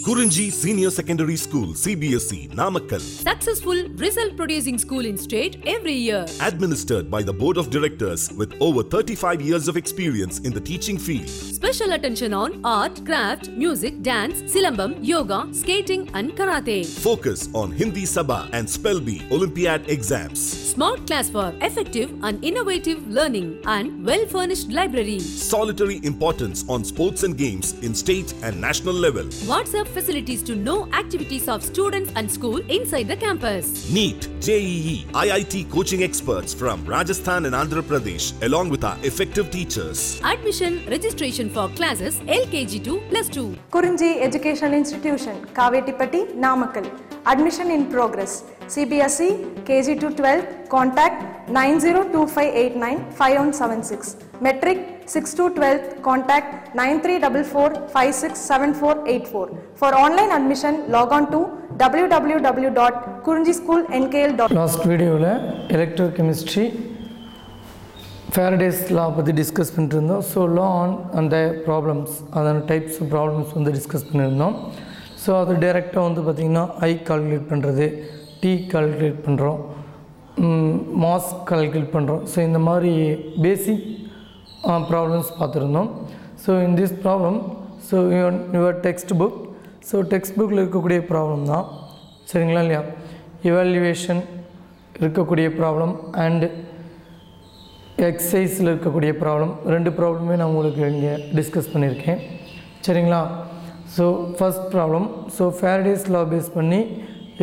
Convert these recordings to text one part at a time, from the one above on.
Kurunji Senior Secondary School, CBSE, Namakkal. Successful result producing school in state every year. Administered by the Board of Directors with over 35 years of experience in the teaching field. Special attention on art, craft, music, dance, silambam, yoga, skating and karate. Focus on Hindi Sabha and Spell Bee Olympiad exams. Smart class for effective and innovative learning and well-furnished library. Solitary importance on sports and games in state and national level. WhatsApp facilities to know activities of students and school inside the campus. NEET, JEE, IIT coaching experts from Rajasthan and Andhra Pradesh along with our effective teachers. Admission registration for classes LKG to +2. Kurunji Educational Institution, Kavetipatti, Namakkal. Admission in progress. CBSE, KG to 12, contact 9025895176. Metric 6 to 12, contact 9344567484. For online admission, log on to www.kurunjischoolnkl.com. Last video electrochemistry Faraday's law பற்றி discuss பண்ணிருந்தோம். So லா அந்த problems அதான types of problems வந்து discuss பண்ணியிருந்தோம். So அது டைரெக்டாக வந்து பார்த்திங்கன்னா ஐ கால்குலேட் பண்ணுறது, டி கால்குலேட் பண்ணுறோம், மாஸ் கால்குலேட் பண்ணுறோம். ஸோ இந்த மாதிரி பேசிக் ப்ராப்ளம்ஸ் பார்த்துருந்தோம். So in this problem so your text book, so text புக்கில் இருக்கக்கூடிய ப்ராப்ளம் தான், சரிங்களா இல்லையா? இவால்யூவேஷன் இருக்கக்கூடிய ப்ராப்ளம் அண்டு எக்ஸசைஸில் இருக்கக்கூடிய ப்ராப்ளம், ரெண்டு ப்ராப்ளமே நான் உங்களுக்கு இங்கே டிஸ்கஸ் பண்ணியிருக்கேன், சரிங்களா? So first problem, so Faraday's law base பண்ணி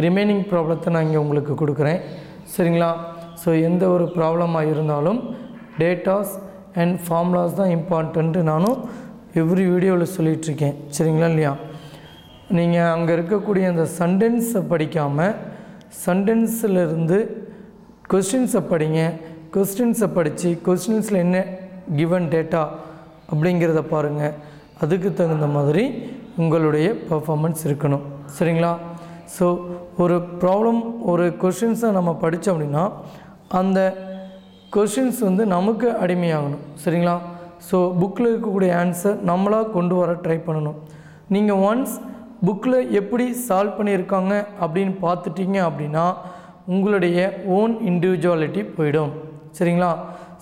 ரிமைனிங் ப்ராப்ளத்தை நான் இங்கே உங்களுக்கு கொடுக்குறேன், சரிங்களா? ஸோ எந்த ஒரு ப்ராப்ளமாக இருந்தாலும் டேட்டாஸ் அண்ட் ஃபார்முலாஸ் தான் இம்பார்ட்டண்ட்டு நானும் எவ்ரி வீடியோவில் சொல்லிகிட்ருக்கேன், சரிங்களா இல்லையா? நீங்கள் அங்கே இருக்கக்கூடிய அந்த சென்டென்ஸை படிக்காமல் சென்டென்ஸிலிருந்து கொஸ்டின்ஸை படிங்க. கொஸ்டின்ஸை படித்து கொஸ்டின்ஸில் என்ன கிவன் டேட்டா அப்படிங்கிறத பாருங்கள். அதுக்கு தகுந்த மாதிரி உங்களுடைய பர்ஃபார்மன்ஸ் இருக்கணும், சரிங்களா? ஸோ ஒரு ப்ராப்ளம் ஒரு கொஸ்டின்ஸை நம்ம படித்தோம் அப்படின்னா அந்த கொஸ்டின்ஸ் வந்து நமக்கு அடிமையாகணும், சரிங்களா? ஸோ புக்கில் இருக்கக்கூடிய ஆன்சர் நம்மளாக கொண்டு வர ட்ரை பண்ணணும். நீங்கள் ஒன்ஸ் புக்கில் எப்படி சால்வ் பண்ணியிருக்காங்க அப்படின்னு பார்த்துட்டிங்க அப்படின்னா உங்களுடைய ஓன் இண்டிவிஜுவாலிட்டி போயிடும், சரிங்களா?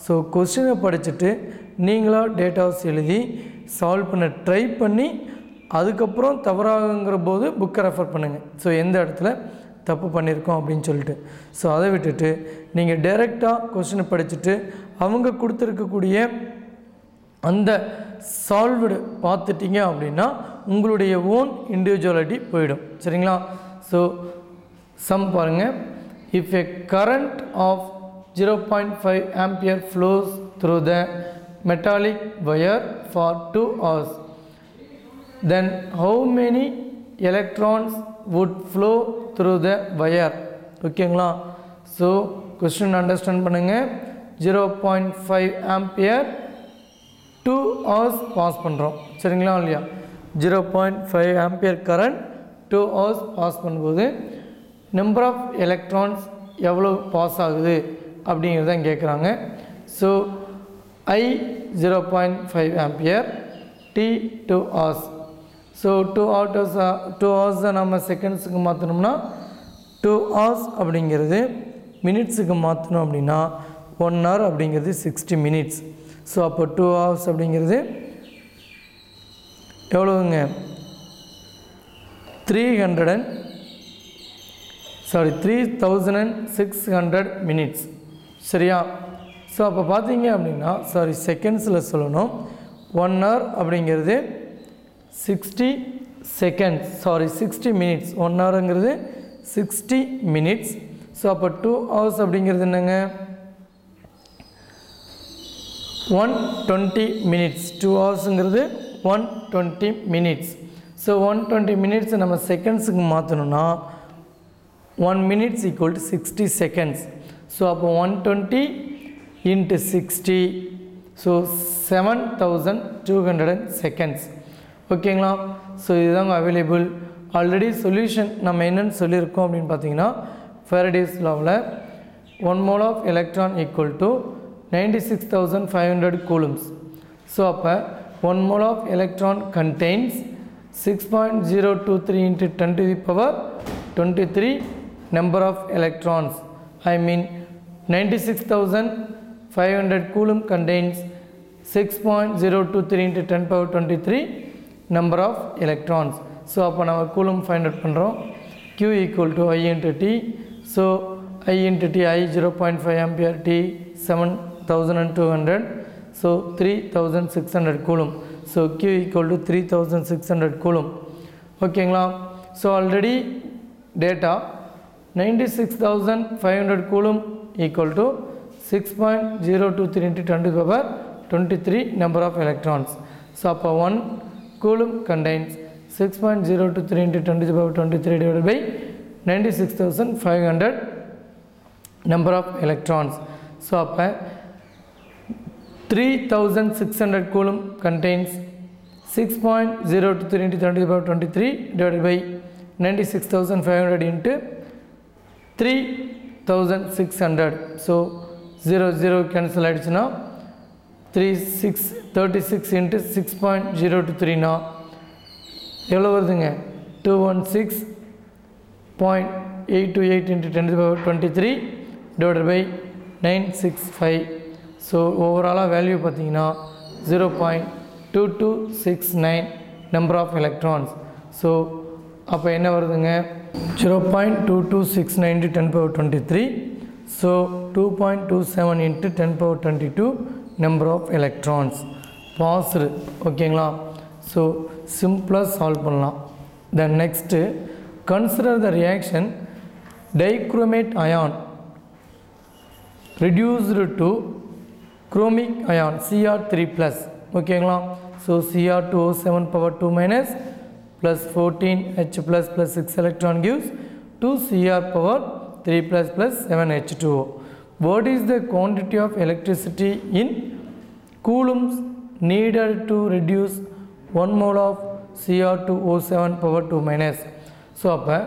ஸோ கொஸ்டினை படிச்சுட்டு நீங்களாக டேட்டாஸ் எழுதி சால்வ் பண்ண ட்ரை பண்ணி அதுக்கப்புறம் தவறாகுங்கிற போது புக்கை ரெஃபர் பண்ணுங்கள். ஸோ எந்த இடத்துல தப்பு பண்ணியிருக்கோம் அப்படின்னு சொல்லிட்டு. ஸோ அதை விட்டுட்டு நீங்கள் டைரெக்டாக கொஸ்டினை படிச்சுட்டு அவங்க கொடுத்துருக்கக்கூடிய அந்த சால்வ்டு பார்த்துட்டிங்க அப்படின்னா உங்களுடைய ஓன் இண்டிவிஜுவாலிட்டி போயிடும், சரிங்களா? ஸோ சம் பாருங்கள். If a current off 0.5 ampere flows through the metallic wire for 2 hours, then how many electrons would flow through the wire? ஓகேங்களா? ஸோ கொஸ்டின் அண்டர்ஸ்டாண்ட் பண்ணுங்கள். 0.5 ampere 2 hours பாஸ் பண்ணுறோம், சரிங்களா இல்லையா? 0.5 ampere current 2 hours pass பண்ணும்போது number of electrons எவ்வளோ pass ஆகுது அப்படிங்கிறதான் கேட்குறாங்க. So I 0.5 ampere, T 2 hours. So 2 hours நம்ம செகண்ட்ஸுக்கு மாற்றணும்னா 2 hours அப்படிங்கிறது மினிட்ஸுக்கு மாற்றணும் அப்படின்னா 1 hour அப்படிங்கிறது 60 minutes. ஸோ அப்போ 2 hours அப்படிங்கிறது எவ்வளோங்க? 3600 minutes, சரியா? ஸோ அப்போ பார்த்தீங்க அப்படின்னா செகண்ட்ஸில் சொல்லணும். 1 hour அப்படிங்கிறது 60 seconds, 60 minutes. 1 hourங்கிறது 60 minutes. ஸோ அப்போ 2 hours அப்படிங்கிறது என்னங்க? 120 minutes. 2 hoursங்கிறது 120 minutes. ஸோ 120 minutes நம்ம செகண்ட்ஸுக்கு மாற்றணும்னா 1 minute equal to 60 seconds. So அப்போ 120 into 60, ஸோ 7200 seconds. ஓகேங்களா? ஸோ இதுதாங்க அவைலபிள். ஆல்ரெடி சொல்யூஷன் நம்ம என்னென்னு சொல்லியிருக்கோம் அப்படின்னு பார்த்தீங்கன்னா ஃபேரடேஸ் லாவில் 1 mole of electron equal to 96,500 coulombs. So அப்போ 1 mole of electron contains 6.023 into 10 to the power 23 number of electrons. I mean 96,500 coulomb contains 6.023 into 10 power 23 number of electrons. So அப்போ நம்ம coulomb find out பண்ணுறோம். Q equal to I into T. So I into T, I 0.5 ampere, T 7,200. So 3,600 coulomb. So Q equal to 3,600 coulomb. ஓகேங்களா? So already data 96,500 coulomb equal to 6.023 into 10 to the power 23 number of electrons. So அப்போ 1 coulomb contains 6.023 into 10 to the power 23 divided by 96,500 number of electrons. So அப்போ 3,600 coulomb contains 6.023 into 10 to the power 23 divided by 96,500 into 3,600. So 0 cancel ஆயிடுச்சுனா 36 into 6.023 னா எவ்வளோ வருதுங்க 216.828 into 10 to the power 23 divided by 965. So ஓவராலாக value பார்த்தீங்கன்னா 0.2269 number of electrons. So அப்போ என்ன வருதுங்க 0.2269 into 10 power 23. So 2.27 into 10 power 22 number of electrons passed. ஓகேங்களா? So சிம்பிளாக சால்வ் பண்ணலாம். Then next consider the reaction dichromate ion reduced to chromic ion Cr3+. ஓகேங்களா? ஸோ Cr2O7 power 2 minus plus 14H plus 6 electron gives 2 Cr power 3 plus 7 H2O. What is the quantity of electricity in coulombs needed to reduce 1 mole of Cr2O7 power 2 minus? So அப்போ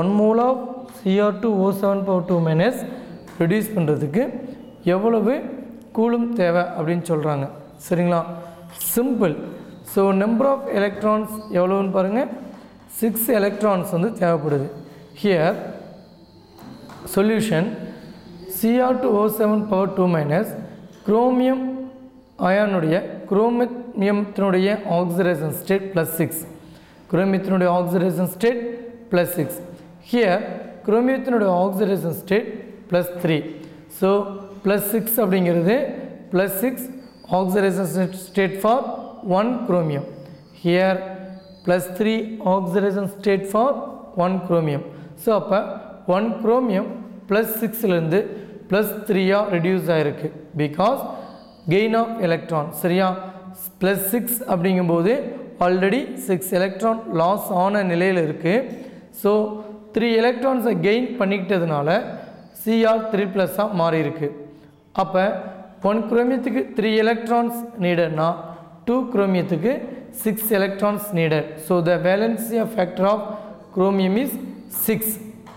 1 mole of Cr2O7 power 2 minus reduce பண்ணுறதுக்கு எவ்வளவு coulomb தேவை அப்படின்னு சொல்கிறாங்க. சரிங்களா? Simple. So number of electrons எவ்வளோன்னு பாருங்கள் 6 electrons வந்து தேவைப்படுது. Here solution Cr2O7 power 2 minus chromium அயானுடைய குரோமியத்தினுடைய ஆக்சிடேஷன் ஸ்டேட் +6, குரோமியத்தினுடைய ஆக்சிடேஷன் ஸ்டேட் +6. ஹியர் குரோமியத்தினுடைய ஆக்சிடேஷன் ஸ்டேட் +3. ஸோ +6 அப்படிங்கிறது +6 oxidation state for 1 chromium. Here +3 oxidation state for 1 chromium. So அப்போ 1 chromium +6லேருந்து +3 ரெடியூஸ் ஆகிருக்கு பிகாஸ் கெயின் ஆஃப் எலக்ட்ரான். சரியா? +6 அப்படிங்கும்போது ஆல்ரெடி 6 எலக்ட்ரான் லாஸ் ஆன நிலையில் இருக்குது. ஸோ 3 எலக்ட்ரான்ஸை கெயின் பண்ணிக்கிட்டதுனால Cr3+ஆக மாறி இருக்கு. அப்போ 1 குரோமியத்துக்கு 3 எலக்ட்ரான்ஸ் நீடட்னா 2 குரோமியத்துக்கு 6 electrons needed. So the valency factor of chromium is 6.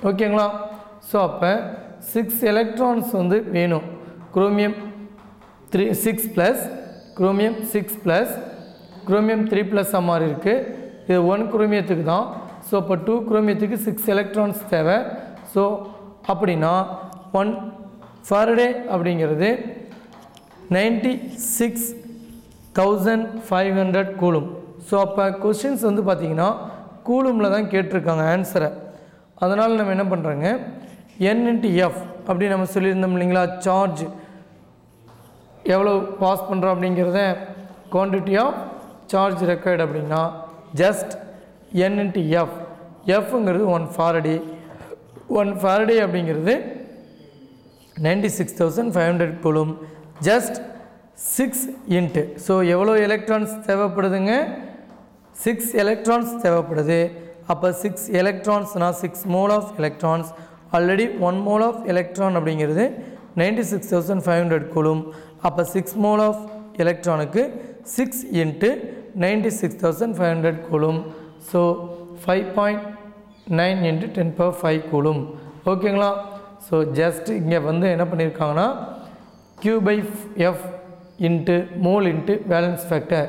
ஓகேங்களா? ஸோ அப்போ 6 எலக்ட்ரான்ஸ் வந்து வேணும். Chromium 6 plus chromium 6 plus chromium 3+ஆக மாறி இருக்குது. இது 1 குரோமியத்துக்கு தான். ஸோ அப்போ 2 குரோமியத்துக்கு 6 எலக்ட்ரான்ஸ் தேவை. ஸோ அப்படின்னா 1 ஃபாரடே அப்படிங்கிறது 96,500 கூலும். ஸோ அப்போ கொஸ்டின்ஸ் வந்து பார்த்திங்கன்னா கூலுமில் தான் கேட்டிருக்காங்க ஆன்சரை. அதனால் நம்ம என்ன பண்ணுறோங்க N into F அப்படி நம்ம சொல்லியிருந்தோம் இல்லைங்களா? சார்ஜ் எவ்வளோ பாஸ் பண்ணுறோம் அப்படிங்கிறத குவான்டிட்டி ஆஃப் சார்ஜ் ரெக்வயர்டு அப்படின்னா ஜஸ்ட் N into F. Fங்கிறது 1 ஃபாரடே. 1 ஃபாரடே அப்படிங்கிறது 96,500 கூலும். Just 6 into. ஸோ எவ்வளோ எலக்ட்ரான்ஸ் தேவைப்படுதுங்க? 6 எலக்ட்ரான்ஸ் தேவைப்படுது. அப்போ 6 எலக்ட்ரான்ஸ்னால் 6 mole of electrons. Already 1 mole of electron அப்படிங்கிறது 96,500 கூலும். அப்போ 6 மோல் ஆஃப் எலக்ட்ரானுக்கு 6 into 96,500 coulomb. So 5.9 into 10⁵ coulomb. ஓகேங்களா? ஸோ ஜஸ்ட் இங்கே வந்து என்ன பண்ணியிருக்காங்கன்னா Q/F into mole into valence factor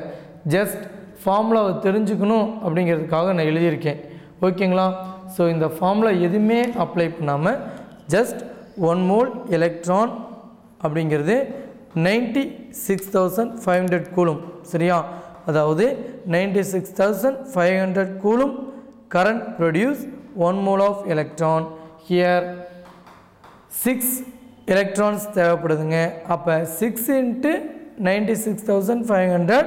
just ஃபார்முலாவை தெரிஞ்சுக்கணும் அப்படிங்கிறதுக்காக நான் எழுதியிருக்கேன். ஓகேங்களா? ஸோ இந்த ஃபார்முலா எதுவுமே அப்ளை பண்ணாமல் ஜஸ்ட் 1 mole எலக்ட்ரான் அப்படிங்கிறது 96,500 கூலும். சரியா? அதாவது 96,500 coulomb current produce 1 mole of electron. Here 6 electrons தேவைப்படுதுங்க. அப்போ 6 into 96,500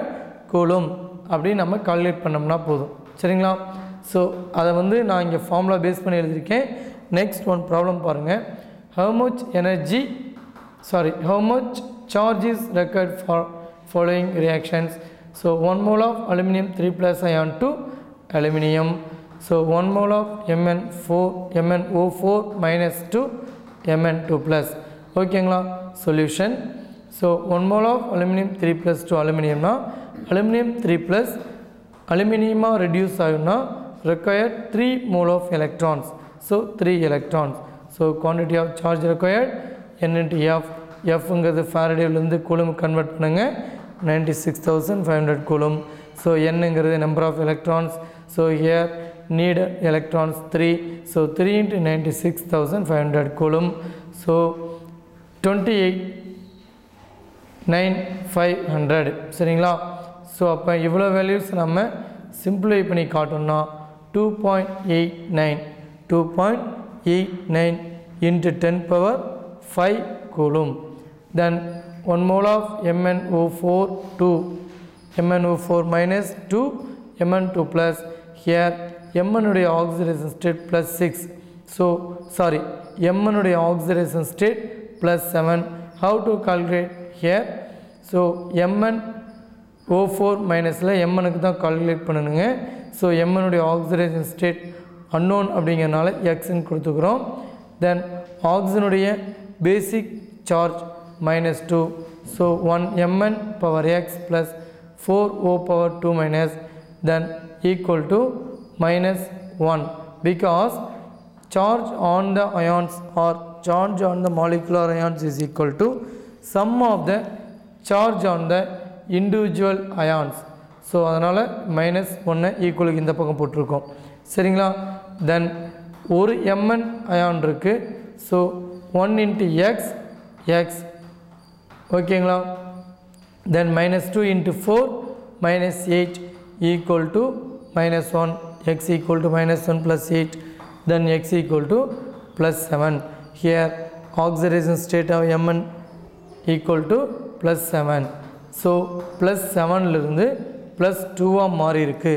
கூலும் அப்படி நம்ம கால்குலேட் பண்ணோம்னா போதும். சரிங்களா? ஸோ அதை வந்து நான் இங்கே ஃபார்முலா பேஸ் பண்ணி எழுதியிருக்கேன். நெக்ஸ்ட் ஒன் ப்ராப்ளம் பாருங்கள். how much charge is required for following reactions? So 1 mole of aluminum 3+ ion to aluminum. So 1 mole of MnO4 minus to Mn2+. ஓகேங்களா? Solution. So 1 mole of aluminum 3+ to aluminum na aluminum 3+ aluminum reduce ஆகும்னா required 3 mole of electrons. So 3 electrons. So quantity of charge required N into F. Fங்கிறது ஃபாரடேலேருந்து coulomb convert பண்ணுங்க 96,500 coulomb. So என்னங்கிறது number of electrons. So here need electrons 3. So 3 into 96,500 coulomb. So 28,9,500. சரிங்களா? So அப்போ இவ்வளோ values நம்ம சிம்பிளை பண்ணி காட்டோம்னா 2.89 into 10 power 5 coulomb. Then 1 mole of MnO4 minus 2 Mn2+. Here Mn oxidation state plus 6. So sorry, Mn oxidation state plus 7. How to calculate here? So MnO4 minusல Mn தான் calculate பண்ணணுங்க. So Mn oxidation state unknown அப்படிங்கிறனால xன்னு கொடுத்துக்கிறோம். Then oxygen basic charge minus 2. So 1 Mn power x plus 4O power 2 minus then equal to minus 1, because charge on the ions or charge on the molecular ions is equal to sum of the charge on the individual ions. So அதனால் minus 1 equal இந்த பக்கம் போட்டிருக்கோம். சரிங்களா? then ஒரு Mn ion இருக்கு. So 1 into x. ஓகேங்களா? then minus 2 into 4 minus 8 equal to minus 1. X equal to minus 1 plus 8. Then x equal to plus 7. Here oxidation state of Mn equal to plus 7. So plus 7 இருந்து plus 2 மாறி இருக்கு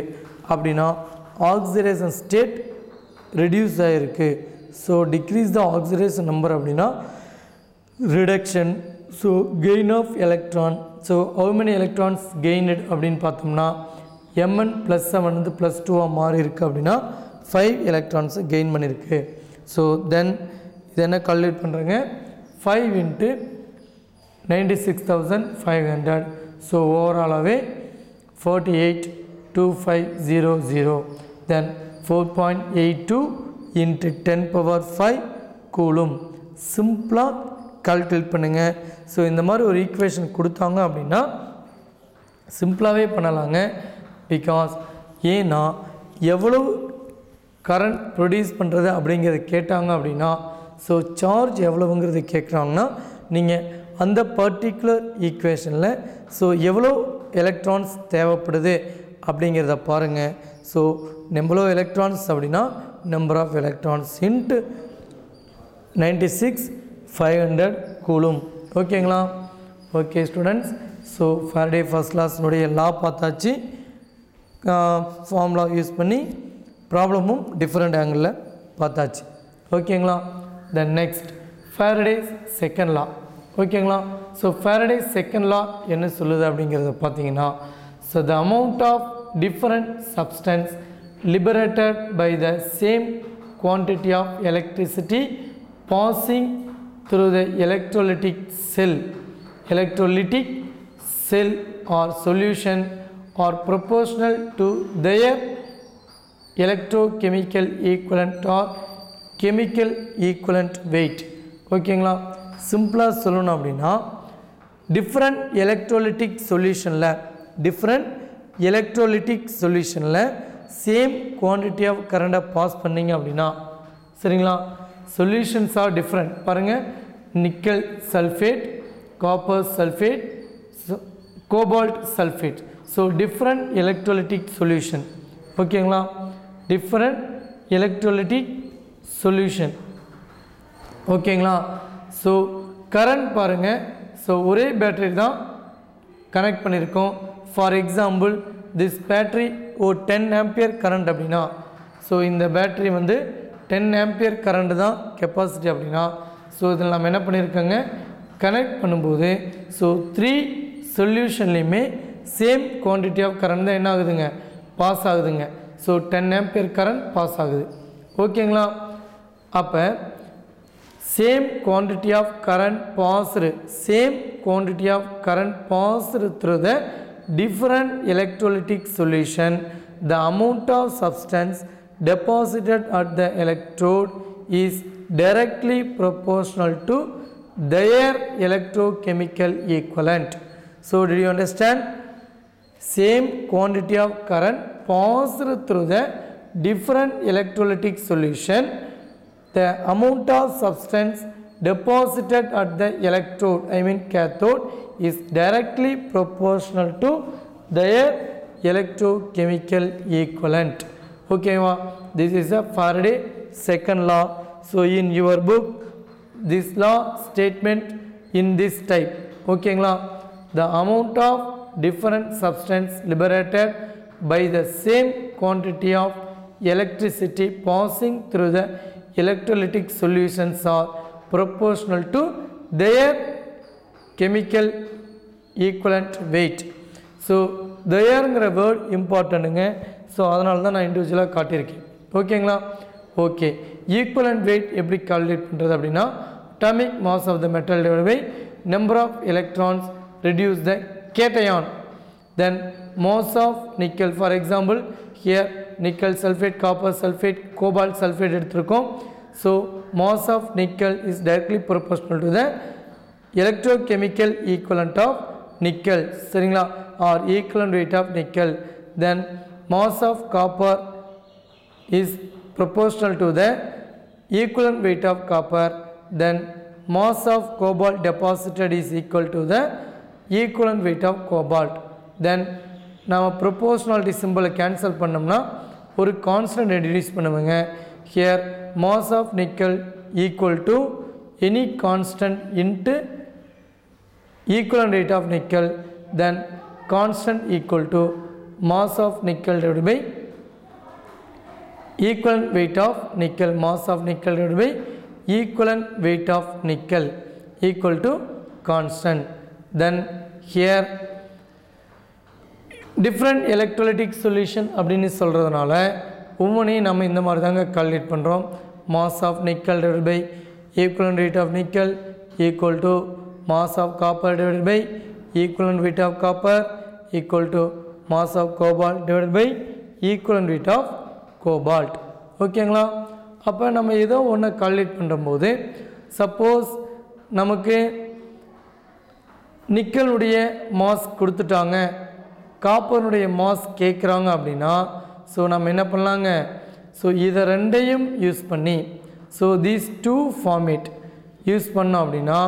அப்படின்னா oxidation state reduce ஆயிருக்கு. So decrease the oxidation number அப்படின்னா reduction. So gain of electron. So how many electrons gained அப்படின்னு பார்த்தோம்னா Mn plus 7 வந்து plus 2 மாறி இருக்கு அப்படின்னா 5 electrons gain பண்ணிருக்கு. So then இது என்ன கால்குலேட் பண்ணுறேங்க? 5 into 96,500. So ஓவராலாகவே 48,2500. Then 4.82 into 10 power 5 coulomb. சிம்பிளாக கால்குலேட் பண்ணுங்கள். ஸோ இந்த மாதிரி ஒரு ஈக்குவேஷன் கொடுத்தாங்க அப்படின்னா சிம்பிளாகவே பண்ணலாங்க. பிகாஸ் ஏன்னா எவ்வளவு கரண்ட் ப்ரொடியூஸ் பண்ணுறது அப்படிங்கிறத கேட்டாங்க அப்படின்னா ஸோ சார்ஜ் எவ்வளவுங்கிறது கேட்குறாங்கன்னா நீங்கள் அந்த பர்டிகுலர் ஈக்குவேஷனில் ஸோ எவ்வளோ எலக்ட்ரான்ஸ் தேவைப்படுது அப்படிங்கிறத பாருங்கள். ஸோ எவ்வளோ எலக்ட்ரான்ஸ் அப்படின்னா number of electrons into 96,500 coulomb. ஓகேங்களா? Okay students. So Faraday first கிளாஸ்னுடைய லா பார்த்தாச்சு. ஃபார்முலா யூஸ் பண்ணி ப்ராப்ளமும் டிஃப்ரெண்ட் ஆங்கிளில் பார்த்தாச்சு. ஓகேங்களா? Then next Faraday's second law. ஓகேங்களா? ஸோ ஃபாரடேஸ் செகண்ட் லா என்ன சொல்லுது அப்படிங்கிறத பார்த்தீங்கன்னா so the amount of different substance liberated by the same quantity of electricity passing through the electrolytic cell or solution are proportional to their electrochemical equivalent or chemical equivalent weight. ஓகேங்களா? சிம்பிளாக சொல்லணும் அப்படின்னா different electrolytic சொல்யூஷனில் different electrolytic சொல்யூஷனில் same quantity of கரண்ட்டை pass பண்ணிங்க அப்படின்னா சரிங்களா சொல்யூஷன்ஸ் ஆர் டிஃப்ரெண்ட் பாருங்கள் nickel sulphate copper sulphate cobalt sulphate so different electrolytic solution ஓகேங்களா டிஃப்ரெண்ட் எலக்ட்ரோலிட்டிக் சொல்யூஷன் ஓகேங்களா ஸோ கரண்ட் பாருங்கள் ஸோ ஒரே பேட்டரி தான் கனெக்ட் பண்ணியிருக்கோம் ஃபார் எக்ஸாம்பிள் திஸ் பேட்ரி ஒரு 10 ஆம்பியர் கரண்ட் அப்படின்னா ஸோ இந்த பேட்ரி வந்து 10 ஆம்பியர் கரண்ட் தான் கெப்பாசிட்டி அப்படின்னா ஸோ இதில் நம்ம என்ன பண்ணியிருக்கோங்க கனெக்ட் பண்ணும்போது ஸோ 3 சொல்யூஷன்லேயுமே சேம் குவான்டிட்டி ஆஃப் கரண்ட் தான் என்ன ஆகுதுங்க பாஸ் ஆகுதுங்க ஸோ 10 ஆம்பியர் கரண்ட் பாஸ் ஆகுது ஓகேங்களா அப்போ same quantity of current passed through the different electrolytic solution, the amount of substance deposited at the electrode is directly proportional to their electrochemical equivalent. So did you understand? Same quantity of current passed through the different electrolytic solution, the amount of substance deposited at the electrode, cathode, is directly proportional to their electrochemical equivalent. Okay, this is a Faraday second law. So in your book, this law statement in this type. Okay, the amount of different substance liberated by the same quantity of electricity passing through the electrolytic solutions are proportional to their chemical equivalent weight. So theirங்கிற word இம்பார்ட்டண்ட்டுங்க so அதனால தான் நான் இண்டிவிஜுவலாக காட்டியிருக்கேன் ஓகேங்களா okay equivalent weight எப்படி calculate பண்ணுறது அப்படின்னா atomic mass of the metal divided by number of electrons reduce the cation, then mass of nickel, for example here nickel sulfate, copper sulfate, cobalt sulfate எடுத்திருக்கோம். So mass of nickel is directly proportional to the electrochemical equivalent of nickel, சரிங்களா, or equivalent weight of nickel. Then mass of copper is proportional to the equivalent weight of copper. Then mass of cobalt deposited is equal to the equivalent weight of cobalt. Then நாம் proportionality symbol cancel பண்ணோம்னா ஒரு constant introduce பண்ணுவாங்க. Here mass of nickel equal to any constant into equivalent weight of nickel, then constant equal to mass of nickel divided by equivalent weight of nickel, mass of nickel divided by equivalent weight of nickel equal to constant. Then here different electrolytic solution அப்படின்னு சொல்கிறதுனால ஒவ்வொன்றையும் நம்ம இந்த மாதிரி தாங்க calculate பண்ணுறோம். mass of nickel divided by equivalent weight of nickel equal to mass of copper divided by equivalent weight of copper equal to mass of cobalt divided by equivalent weight of cobalt. ஓகேங்களா, அப்போ நம்ம ஏதோ ஒன்று calculate பண்ணும்போது suppose நமக்கு நிக்கலுடைய mass கொடுத்துட்டாங்க, காப்பருடைய mass கேட்குறாங்க அப்படின்னா ஸோ நம்ம என்ன பண்ணலாங்க, ஸோ இதை ரெண்டையும் யூஸ் பண்ணி so these two format use பண்ணோம் அப்படின்னா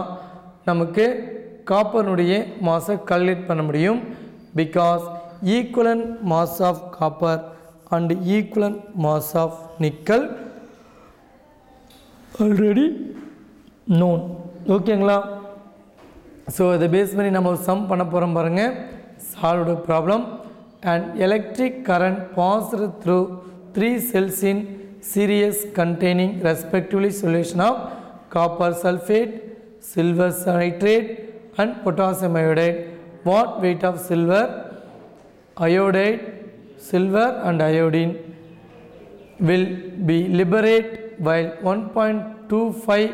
நமக்கு காப்பருடைய மாஸை கால்குலேட் பண்ண முடியும். Because equivalent mass of copper and equivalent mass of nickel already known. ஓகேங்களா, ஸோ இதை பேஸ் பண்ணி நம்ம ஒரு சம் பண்ண போகிறோம் பாருங்கள். Solved problem. And electric current passed through 3 cells in series containing respectively solution of copper sulfate, silver nitrate and potassium iodide. What weight of silver, iodide, silver and iodine will be liberated while 1.25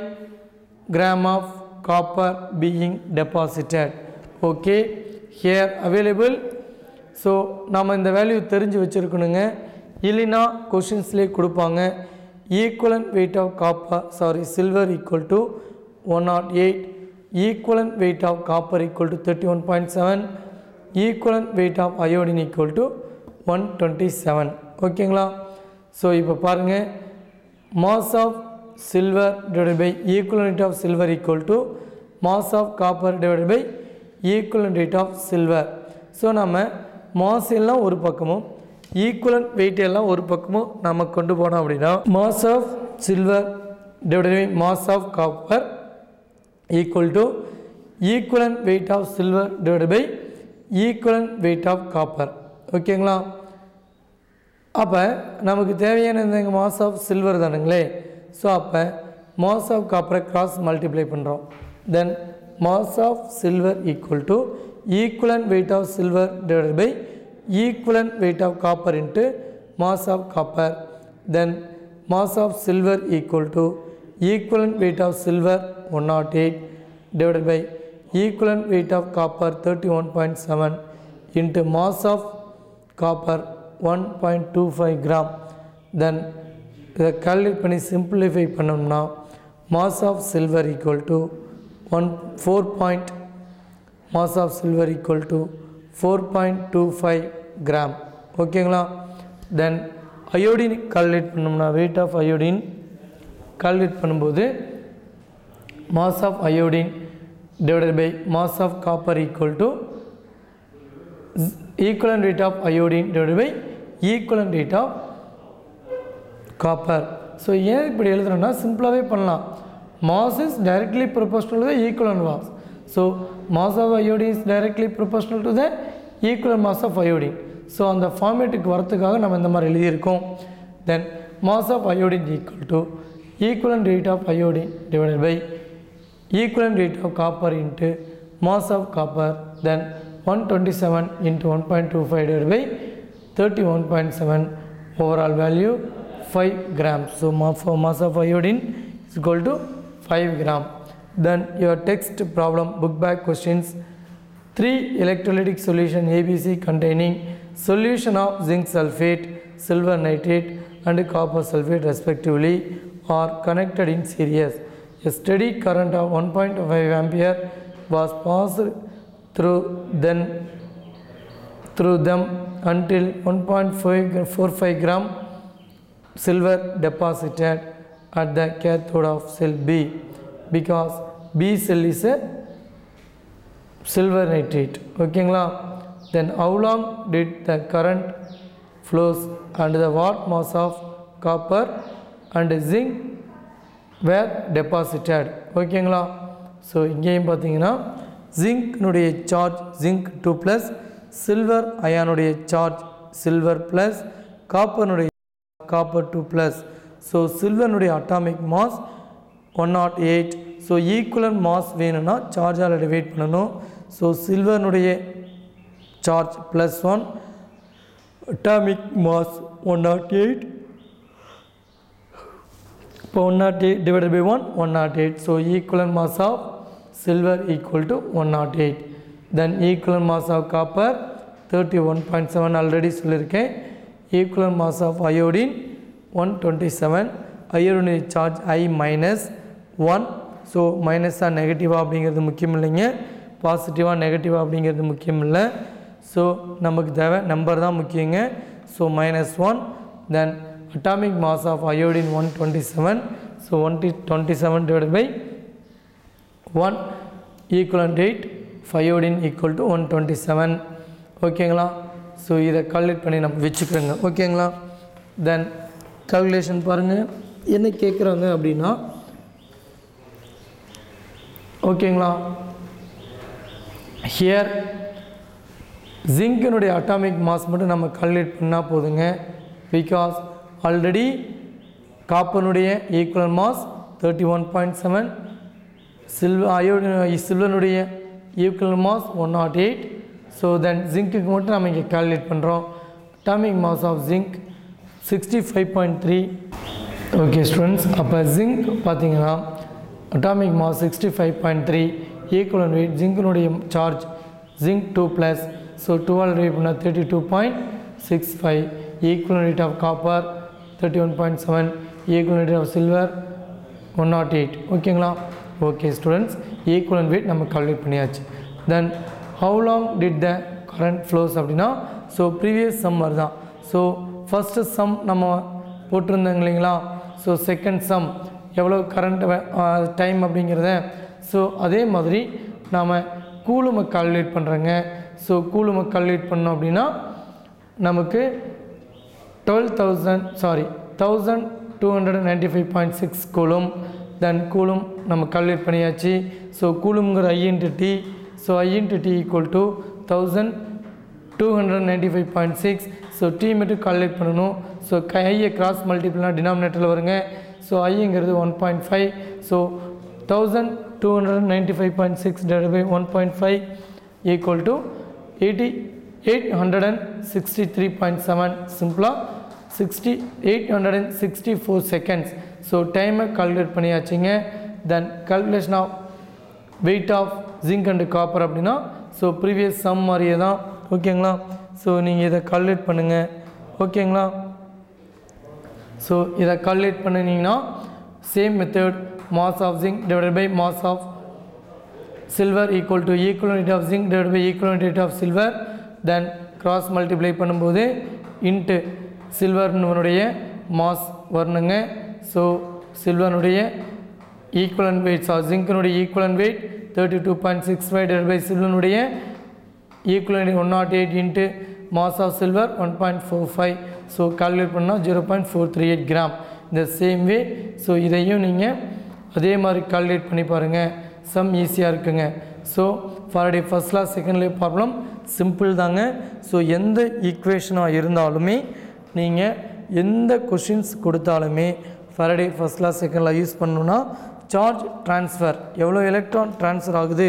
gram of copper being deposited? Okay, here available. So நாம் இந்த value தெரிஞ்சு வச்சுருக்கணுங்க, இல்லைன்னா கொஷின்ஸ்லேயே கொடுப்பாங்க. Equivalent weight of copper silver equal to 108, equivalent weight of copper equal to 31.7, equivalent weight of iodine equal to 127. ஓகேங்களா? So இப்போ பாருங்கள், mass of silver divided by equivalent of silver equal to mass of copper divided by equivalent weight of silver. So நம்ம mass எல்லாம் ஒரு பக்கமும் equivalent wait எல்லாம் ஒரு பக்கமும் நம்ம கொண்டு போனோம் அப்படின்னா mass of silver divided by mass of copper equal to equivalent weight of silver divided by equivalent weight of copper. ஓகேங்களா? அப்போ நமக்கு தேவையான இந்த மாஸ் ஆஃப் சில்வர் தானுங்களே. ஸோ அப்போ மாஸ் ஆஃப் காப்பரை கிராஸ் மல்டிப்ளை பண்ணுறோம். Then mass of silver equal to equivalent weight of silver divided by equivalent weight of copper into mass of copper. Then mass of silver equal to equivalent weight of silver 108 divided by equivalent weight of copper 31.7 into mass of copper 1.25 gram. Then the calculate பண்ணி simplify பண்ணோம்னா mass of silver equal to 4.25 gram. ஓகேங்களா? then iodine calculate பண்ணோம்னா weight of iodine calculate பண்ணும்போது mass of iodine divided by mass of copper equal to equivalent weight of iodine divided by equivalent weight of copper. So ஏன் இப்படி எழுதுறோம்னா சிம்பிளாகவே பண்ணலாம். mass is directly proportional to the equivalent mass. So mass of iodine is directly proportional to the equivalent mass of iodine. So அந்த ஃபார்மேட்டுக்கு வரத்துக்காக நம்ம இந்த மாதிரி எழுதியிருக்கோம். தென் mass of iodine equal to equivalent weight of iodine divided by equivalent weight of copper into mass of copper. Then 127 into 1.25 divided by 31.7, overall value 5 grams. So for mass of iodine is equal to 5 gram. Then your text problem book back questions: 3 electrolytic solution ABC containing solution of zinc sulfate, silver nitrate and copper sulfate respectively are connected in series. A steady current of 1.5 ampere was passed through them until 1.45 gram silver deposited at the cathode of cell B, because B cell is a silver nitrate. ஓகேங்களா? Then how long did the current flows and the watt mass of copper and zinc were deposited? ஓகேங்களா? So இங்கேயும் பார்த்தீங்கன்னா ஜிங்க்னுடைய charge zinc 2+, silver அயானுடைய charge silver +, காப்பர்னுடைய copper 2+. So சில்வர்னுடைய atomic mass 108. So equivalent mass வேணும்னா சார்ஜால் டிவைட் பண்ணணும். ஸோ சில்வர்னுடைய சார்ஜ் +1, அட்டாமிக் மாஸ் 108. இப்போ 108 divided by 1, 108. So equivalent mass of silver equal to 108. Then equivalent mass of copper 31.7 already சொல்லியிருக்கேன். equivalent mass of iodine 127. iodine charge I-1. So மைனஸாக நெகட்டிவாக அப்படிங்கிறது முக்கியம் இல்லைங்க, பாசிட்டிவாக நெகட்டிவாக அப்படிங்கிறது முக்கியம் இல்லை. ஸோ நமக்கு தேவை நம்பர் தான் முக்கியங்க. So -1. Then atomic mass of iodine 127. So 127 divided by 1 equivalent weight of iodine equal to 127. ஓகேங்களா? ஸோ இதை கால்குலேட் பண்ணி நம்ம வச்சுக்கிறோங்க. ஓகேங்களா? தென் கால்குலேஷன் பாருங்கள் என்ன கேட்குறாங்க அப்படின்னா, ஓகேங்களா, ஹியர் ஜிங்கினுடைய அட்டாமிக் மாஸ் மட்டும் நம்ம கால்குலேட் பண்ணால் போதுங்க. பிகாஸ் ஆல்ரெடி காப்பனுடைய ஈக்குவல் மாஸ் 31.7, சில்வனுடைய ஈக்குவல் மாஸ் 108. ஸோ தென் ஜிங்க்குக்கு மட்டும் நம்ம இங்கே கால்குலேட் பண்ணுறோம். Atomic mass of zinc 65.3. Okay students, அப்போ ஜிங்க் பார்த்தீங்கன்னா அட்டாமிக் மாஸ் 65.3, ஈக்குவலன்ட் வெயிட் ஜிங்கினுடைய சார்ஜ் ஜிங்க் 2+. ஸோ 12 டிவைட் பண்ணால் 32.65, equivalent weight of copper 31.7, equivalent weight of silver 108. ஓகேங்களா? ஓகே ஸ்டூடெண்ட்ஸ், ஈக்குவலன்ட் வெயிட் நம்ம கால்குலேட் பண்ணியாச்சு. Then how long did the current flows அப்படின்னா so previous sum மாதிரி தான். So first sum நம்ம போட்டிருந்தோங்க இல்லைங்களா. ஸோ செகண்ட் சம் எவ்வளோ கரண்ட் டைம் அப்படிங்கிறத ஸோ அதே மாதிரி நாம் கூலுமை கால்குலேட் பண்ணுறோங்க. ஸோ கூலுமை கால்குலேட் பண்ணோம் அப்படின்னா நமக்கு 1295.6 கூலும். தென் கூலும் நம்ம கால்குலேட் பண்ணியாச்சு. ஸோ கூலுங்கிற I into T. So I into T equal to 1295.6. So T மட்டும் கால்குலேட் பண்ணணும். ஸோ ஐயை கிராஸ் மல்டிபிள்னா டினாமினேட்டரில் வருங்க. So ஐங்கிறது 1.5. So 1295.6 divided by 1.5 equal to 863.7. சிம்பிளாக 864 seconds. ஸோ டைமை கால்குலேட் பண்ணியாச்சுங்க. Then calculation of weight of zinc and copper அப்படின்னா so previous sum மாதிரியே தான். ஓகேங்களா. ஸோ நீங்கள் இதை கால்குலேட் பண்ணுங்கள். ஓகேங்களா. ஸோ இதை கால்குலேட் பண்ணிங்கன்னா same method mass of zinc divided by mass of silver equal to equivalent of zinc divided by equivalent of silver. Then cross multiply பண்ணும்போது இன்ட்டு சில்வர்னுடைய மாஸ் வரணுங்க. ஸோ சில்வனுடைய ஈக்குவலன்ட் வெயிட் ஜிங்க்கினுடைய equivalent weight 32.65 divided by சில்வனுடைய equivalent 108 into mass of silver 1.45. So calculate பண்ணால் 0.438 gram. இந்த same way so இதையும் நீங்கள் அதே மாதிரி கால்குலேட் பண்ணி பாருங்கள். சம் ஈஸியாக இருக்குங்க. So Faraday first law second law problem simple தாங்க. ஸோ எந்த ஈக்குவேஷனாக இருந்தாலுமே நீங்கள் எந்த கொஷின்ஸ் கொடுத்தாலுமே Faraday first law second law use பண்ணணுன்னா சார்ஜ் ட்ரான்ஸ்ஃபர் எவ்வளோ எலக்ட்ரான் ட்ரான்ஸ்ஃபர் ஆகுது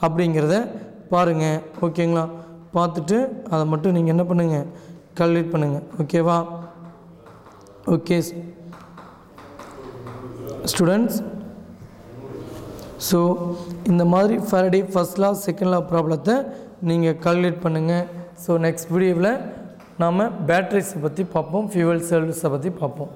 அப்படிங்கிறத பாருங்கள். ஓகேங்களா. பார்த்துட்டு அதை மட்டும் நீங்கள் என்ன பண்ணுங்கள் கால்குலேட் பண்ணுங்கள். ஓகேவா. Okay students. ஸோ இந்த மாதிரி Faraday first law second law ப்ராப்ளத்தை நீங்கள் கால்குலேட் பண்ணுங்கள். ஸோ நெக்ஸ்ட் வீடியோவில் நாம் பேட்டரிஸை பற்றி பார்ப்போம், ஃபியூவல் செல்ஸை பற்றி பார்ப்போம்.